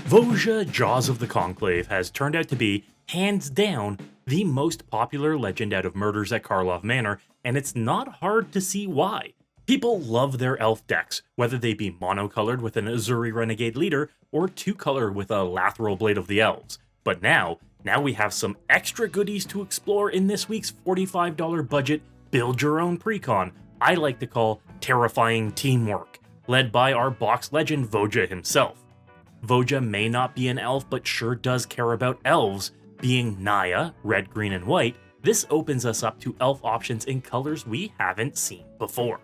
Voja, Jaws of the Conclave has turned out to be, hands down, the most popular legend out of Murders at Karlov Manor, and it's not hard to see why. People love their elf decks, whether they be monocolored with an Azuri Renegade leader, or two-color with a Lateral Blade of the Elves. But now we have some extra goodies to explore in this week's $45 budget build your own precon, I like to call terrifying teamwork, led by our box legend Voja himself. Voja may not be an elf, but sure does care about elves. Being Naya, red, green, and white, this opens us up to elf options in colors we haven't seen before.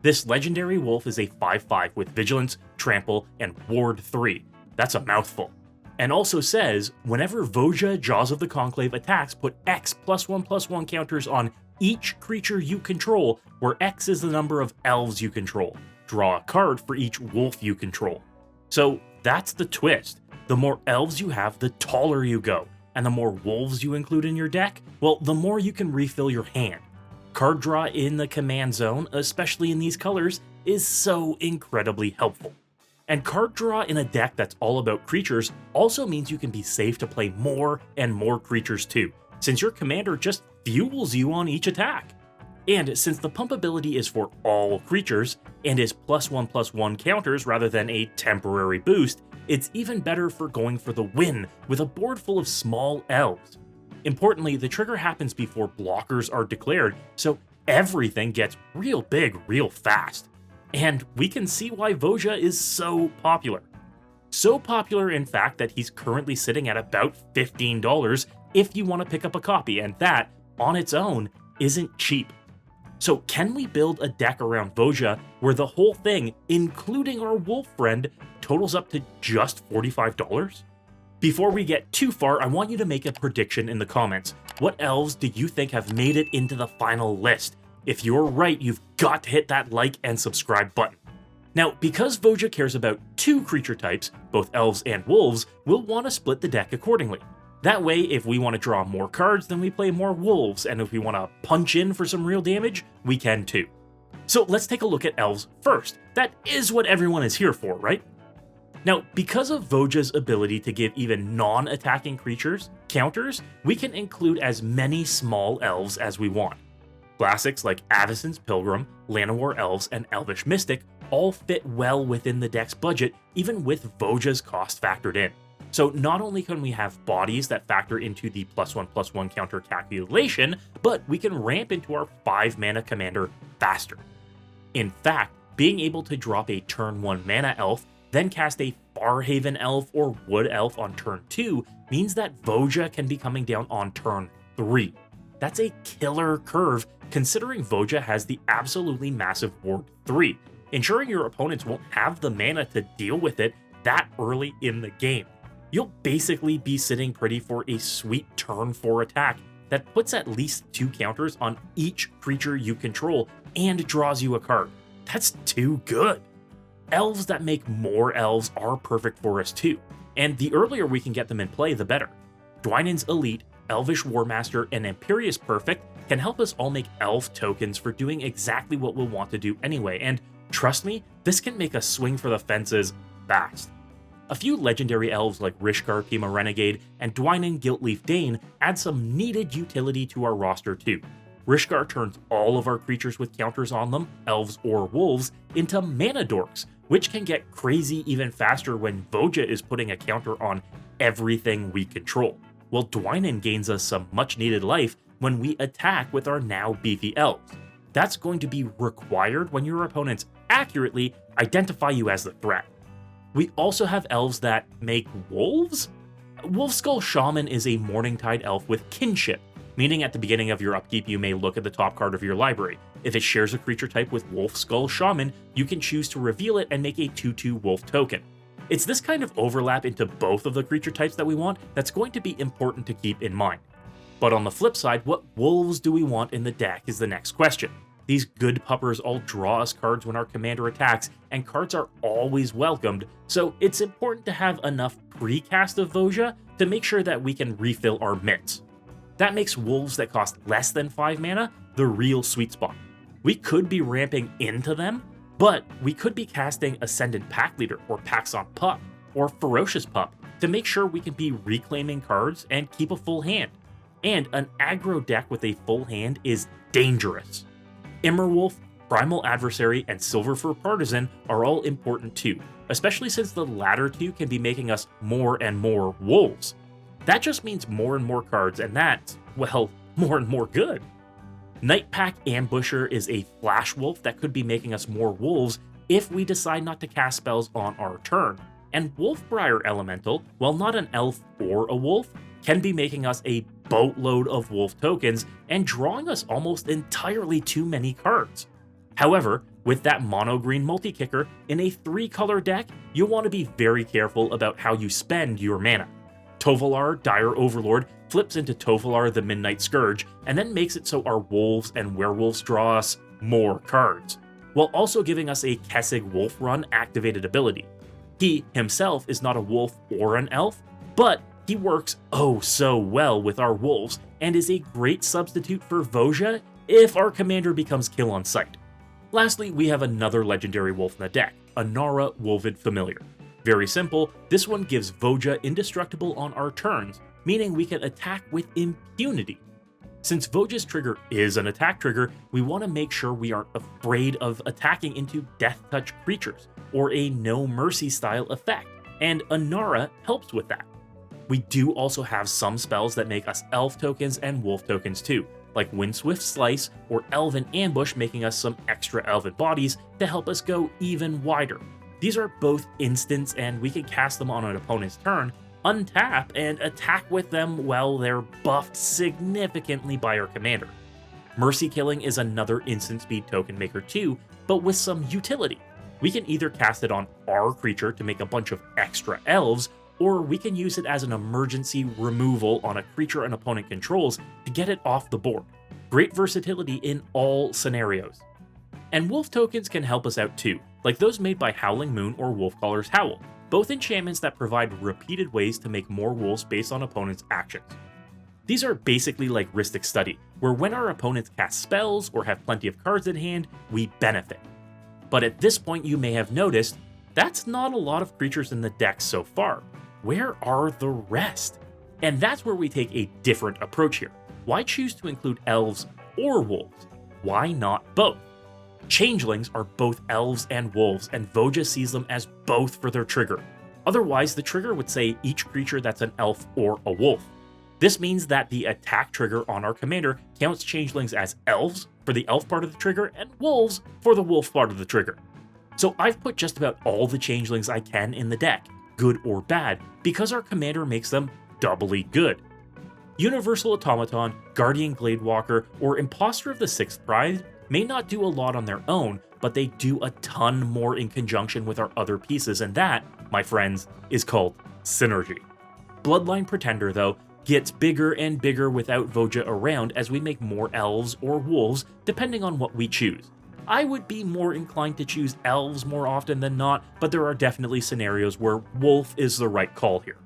This legendary wolf is a 5/5 with Vigilance, Trample, and Ward 3. That's a mouthful. And also says, whenever Voja, Jaws of the Conclave attacks, put X +1/+1 counters on each creature you control, where X is the number of elves you control. Draw a card for each wolf you control. So that's the twist. The more elves you have, the taller you go. And the more wolves you include in your deck, well, the more you can refill your hand. Card draw in the command zone, especially in these colors, is so incredibly helpful. And card draw in a deck that's all about creatures also means you can be safe to play more and more creatures too, since your commander just fuels you on each attack. And since the pump ability is for all creatures, and is +1/+1 counters rather than a temporary boost, it's even better for going for the win with a board full of small elves. Importantly, the trigger happens before blockers are declared, so everything gets real big real fast. And we can see why Voja is so popular. So popular, in fact, that he's currently sitting at about $15 if you want to pick up a copy, and that, on its own, isn't cheap. So can we build a deck around Voja where the whole thing, including our wolf friend, totals up to just $45? Before we get too far, I want you to make a prediction in the comments. What elves do you think have made it into the final list? If you're right, you've got to hit that like and subscribe button. Now, because Voja cares about two creature types, both elves and wolves, we'll want to split the deck accordingly. That way, if we want to draw more cards, then we play more wolves, and if we want to punch in for some real damage, we can too. So let's take a look at elves first. That is what everyone is here for, right? Now, because of Voja's ability to give even non-attacking creatures counters, we can include as many small elves as we want. Classics like Avacyn's Pilgrim, Llanowar Elves, and Elvish Mystic all fit well within the deck's budget, even with Voja's cost factored in. So not only can we have bodies that factor into the +1/+1 counter calculation, but we can ramp into our 5-mana commander faster. In fact, being able to drop a turn 1 mana elf, then cast a Farhaven elf or Wood elf on turn 2 means that Voja can be coming down on turn 3. That's a killer curve, considering Voja has the absolutely massive Ward 3, ensuring your opponents won't have the mana to deal with it that early in the game. You'll basically be sitting pretty for a sweet turn 4 attack that puts at least 2 counters on each creature you control and draws you a card. That's too good. Elves that make more elves are perfect for us too, and the earlier we can get them in play, the better. Dwynen's Elite, Elvish Warmaster, and Imperious Perfect can help us all make elf tokens for doing exactly what we'll want to do anyway, and trust me, this can make us swing for the fences fast. A few legendary elves like Rishkar Pima Renegade and Dwynen Guiltleaf Dane add some needed utility to our roster too. Rishkar turns all of our creatures with counters on them, elves or wolves, into mana dorks, which can get crazy even faster when Voja is putting a counter on everything we control. While Dwynen gains us some much needed life when we attack with our now beefy elves. That's going to be required when your opponents accurately identify you as the threat. We also have elves that make wolves? Wolfskull Shaman is a Morningtide elf with kinship, meaning at the beginning of your upkeep you may look at the top card of your library. If it shares a creature type with Wolfskull Shaman, you can choose to reveal it and make a 2/2 wolf token. It's this kind of overlap into both of the creature types that we want that's going to be important to keep in mind. But on the flip side, what wolves do we want in the deck is the next question. These good puppers all draw us cards when our commander attacks, and cards are always welcomed, so it's important to have enough pre-cast of Voja to make sure that we can refill our mitts. That makes wolves that cost less than 5 mana the real sweet spot. We could be ramping into them, but we could be casting Ascendant Pack Leader or Pax on Pup. or Ferocious Pup to make sure we can be reclaiming cards and keep a full hand. And an aggro deck with a full hand is dangerous. Immerwolf, Primal Adversary, and Silver Fur Partisan are all important too, especially since the latter two can be making us more and more wolves. That just means more and more cards, and that's, well, more and more good. Nightpack Ambusher is a flash wolf that could be making us more wolves if we decide not to cast spells on our turn. And Wolfbriar Elemental, while not an elf or a wolf, can be making us a boatload of wolf tokens and drawing us almost entirely too many cards. However, with that mono-green multi-kicker in a 3-color deck, you'll want to be very careful about how you spend your mana. Tovolar, Dire Overlord, flips into Tovolar the Midnight Scourge, and then makes it so our wolves and werewolves draw us more cards, while also giving us a Kessig Wolf Run activated ability. He himself is not a wolf or an elf, but he works oh so well with our wolves and is a great substitute for Voja if our commander becomes kill on sight. Lastly, we have another legendary wolf in the deck, Anara Wolvid Familiar. Very simple, this one gives Voja indestructible on our turns, meaning we can attack with impunity. Since Voja's trigger is an attack trigger, we want to make sure we aren't afraid of attacking into Death Touch creatures, or a No Mercy style effect, and Anara helps with that. We do also have some spells that make us elf tokens and wolf tokens too, like Windswift Slice or Elven Ambush, making us some extra elven bodies to help us go even wider. These are both instants and we can cast them on an opponent's turn, untap, and attack with them while they're buffed significantly by our commander. Mercy Killing is another instant speed token maker too, but with some utility. We can either cast it on our creature to make a bunch of extra elves, or we can use it as an emergency removal on a creature an opponent controls to get it off the board. Great versatility in all scenarios. And wolf tokens can help us out too, like those made by Howling Moon or Wolfcaller's Howl, both enchantments that provide repeated ways to make more wolves based on opponents' actions. These are basically like Rhystic Study, where when our opponents cast spells or have plenty of cards in hand, we benefit. But at this point you may have noticed, that's not a lot of creatures in the deck so far. Where are the rest? And that's where we take a different approach here. Why choose to include elves or wolves? Why not both? Changelings are both elves and wolves, and Voja sees them as both for their trigger. Otherwise, the trigger would say each creature that's an elf or a wolf. This means that the attack trigger on our commander counts changelings as elves for the elf part of the trigger and wolves for the wolf part of the trigger. So I've put just about all the changelings I can in the deck, good or bad, because our commander makes them doubly good. Universal Automaton, Guardian Gladewalker, or Imposter of the Sixth Pride may not do a lot on their own, but they do a ton more in conjunction with our other pieces, and that, my friends, is called synergy. Bloodline Pretender, though, gets bigger and bigger without Voja around as we make more elves or wolves, depending on what we choose. I would be more inclined to choose elves more often than not, but there are definitely scenarios where wolf is the right call here.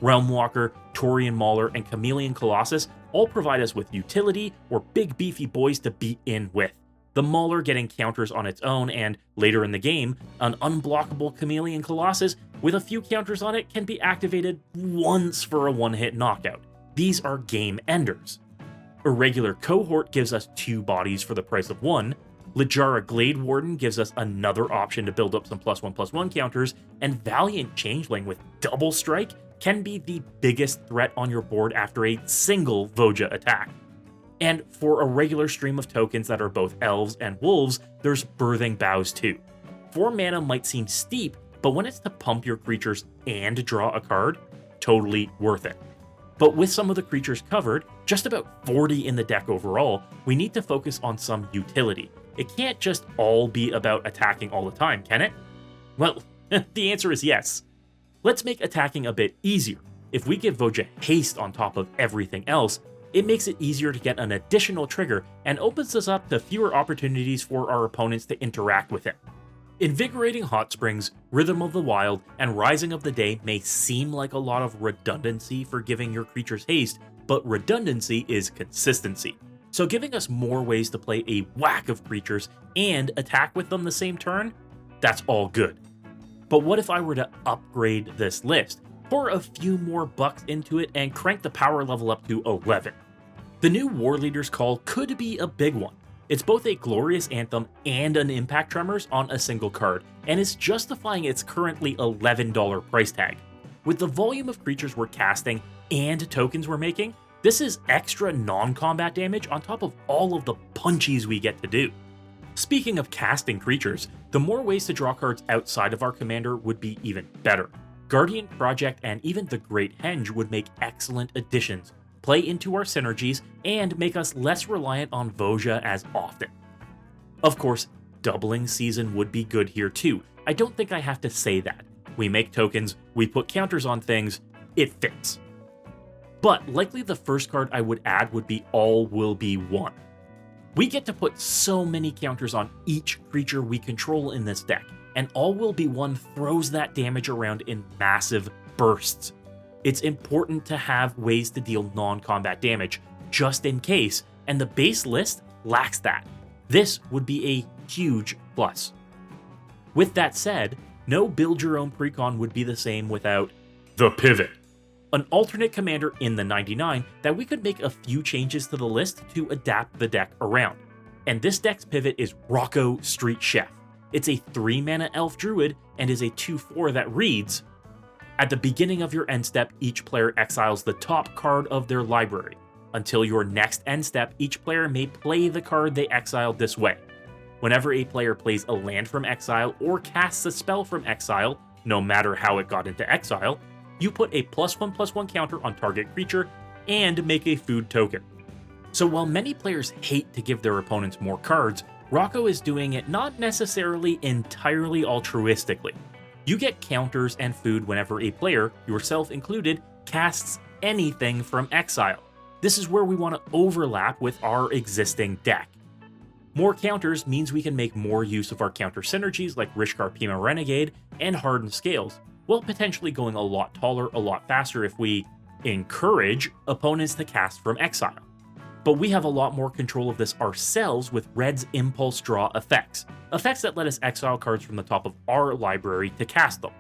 Realmwalker, Taurian Mauler, and Chameleon Colossus all provide us with utility or big beefy boys to beat in with. The Mauler getting counters on its own, and later in the game, an unblockable Chameleon Colossus with a few counters on it can be activated once for a one-hit knockout. These are game enders. Irregular Cohort gives us 2 bodies for the price of 1, Littjara Glade Warden gives us another option to build up some +1/+1 counters, and Valiant Changeling with Double Strike can be the biggest threat on your board after a single Voja attack. And for a regular stream of tokens that are both elves and wolves, there's Birthing Boughs too. 4 mana might seem steep, but when it's to pump your creatures and draw a card, totally worth it. But with some of the creatures covered, just about 40 in the deck overall, we need to focus on some utility. It can't just all be about attacking all the time, can it? Well, the answer is yes. Let's make attacking a bit easier. If we give Voja haste on top of everything else, it makes it easier to get an additional trigger and opens us up to fewer opportunities for our opponents to interact with it. Invigorating Hot Springs, Rhythm of the Wild, and Rising of the Day may seem like a lot of redundancy for giving your creatures haste, but redundancy is consistency. So giving us more ways to play a whack of creatures and attack with them the same turn, that's all good. But what if I were to upgrade this list, pour a few more bucks into it, and crank the power level up to 11? The new War Leader's Call could be a big one. It's both a Glorious Anthem and an Impact Tremors on a single card, and is justifying its currently $11 price tag. With the volume of creatures we're casting and tokens we're making, this is extra non-combat damage on top of all of the punchies we get to do. Speaking of casting creatures, the more ways to draw cards outside of our commander would be even better. Guardian Project and even the Great Henge would make excellent additions, play into our synergies, and make us less reliant on Voja as often. Of course, doubling season would be good here too. I don't think I have to say that. We make tokens, we put counters on things, it fits. But likely the first card I would add would be All Will Be One. We get to put so many counters on each creature we control in this deck, and All Will Be One throws that damage around in massive bursts. It's important to have ways to deal non-combat damage, just in case, and the base list lacks that. This would be a huge plus. With that said, no build your own precon would be the same without the Pivot, an alternate commander in the 99 that we could make a few changes to the list to adapt the deck around. And this deck's pivot is Rocco Street Chef. It's a 3-mana elf druid and is a 2/4 that reads, at the beginning of your end step, each player exiles the top card of their library. Until your next end step, each player may play the card they exiled this way. Whenever a player plays a land from exile or casts a spell from exile, no matter how it got into exile, you put a +1/+1 counter on target creature and make a food token. So while many players hate to give their opponents more cards, Rocco is doing it not necessarily entirely altruistically. You get counters and food whenever a player, yourself included, casts anything from exile. This is where we want to overlap with our existing deck. More counters means we can make more use of our counter synergies like Rishkar Pima Renegade and Hardened Scales, while potentially going a lot taller, a lot faster if we encourage opponents to cast from exile. But we have a lot more control of this ourselves with Red's Impulse Draw effects that let us exile cards from the top of our library to cast them.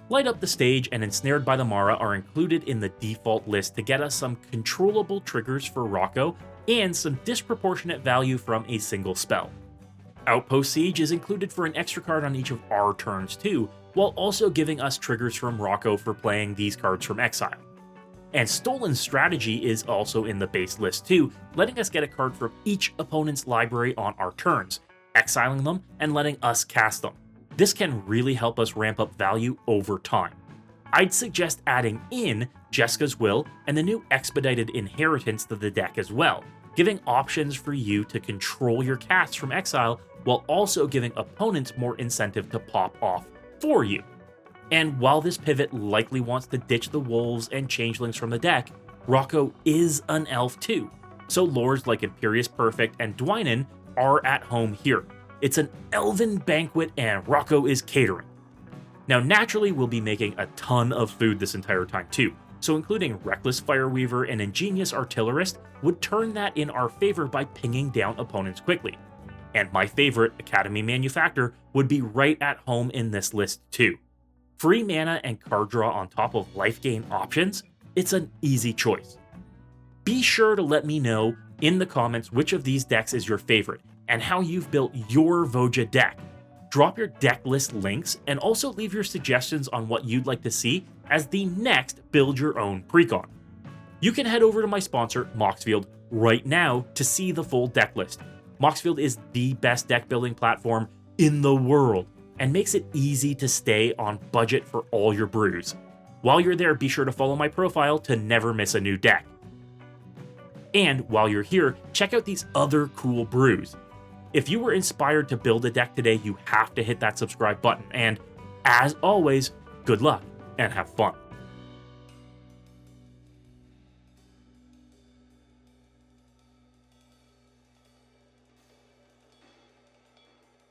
Light Up the Stage and Ensnared by the Mara are included in the default list to get us some controllable triggers for Rocco and some disproportionate value from a single spell. Outpost Siege is included for an extra card on each of our turns too, while also giving us triggers from Rocco for playing these cards from exile. And Stolen Strategy is also in the base list too, letting us get a card from each opponent's library on our turns, exiling them and letting us cast them. This can really help us ramp up value over time. I'd suggest adding in Jeska's Will and the new Expedited Inheritance to the deck as well, giving options for you to control your casts from exile while also giving opponents more incentive to pop off for you. And while this pivot likely wants to ditch the wolves and changelings from the deck, Rocco is an elf too, so lores like Imperious Perfect and Dwynen are at home here. It's an elven banquet and Rocco is catering. Now naturally we'll be making a ton of food this entire time too, so including Reckless Fireweaver and Ingenious Artillerist would turn that in our favor by pinging down opponents quickly. And my favorite, Academy Manufactor, would be right at home in this list too. Free mana and card draw on top of life gain options, it's an easy choice. Be sure to let me know in the comments which of these decks is your favorite and how you've built your Voja deck. Drop your deck list links and also leave your suggestions on what you'd like to see as the next Build Your Own Precon. You can head over to my sponsor, Moxfield, right now to see the full deck list. Moxfield is the best deck building platform in the world and makes it easy to stay on budget for all your brews. While you're there, be sure to follow my profile to never miss a new deck. And while you're here, check out these other cool brews. If you were inspired to build a deck today, you have to hit that subscribe button. And as always, good luck and have fun.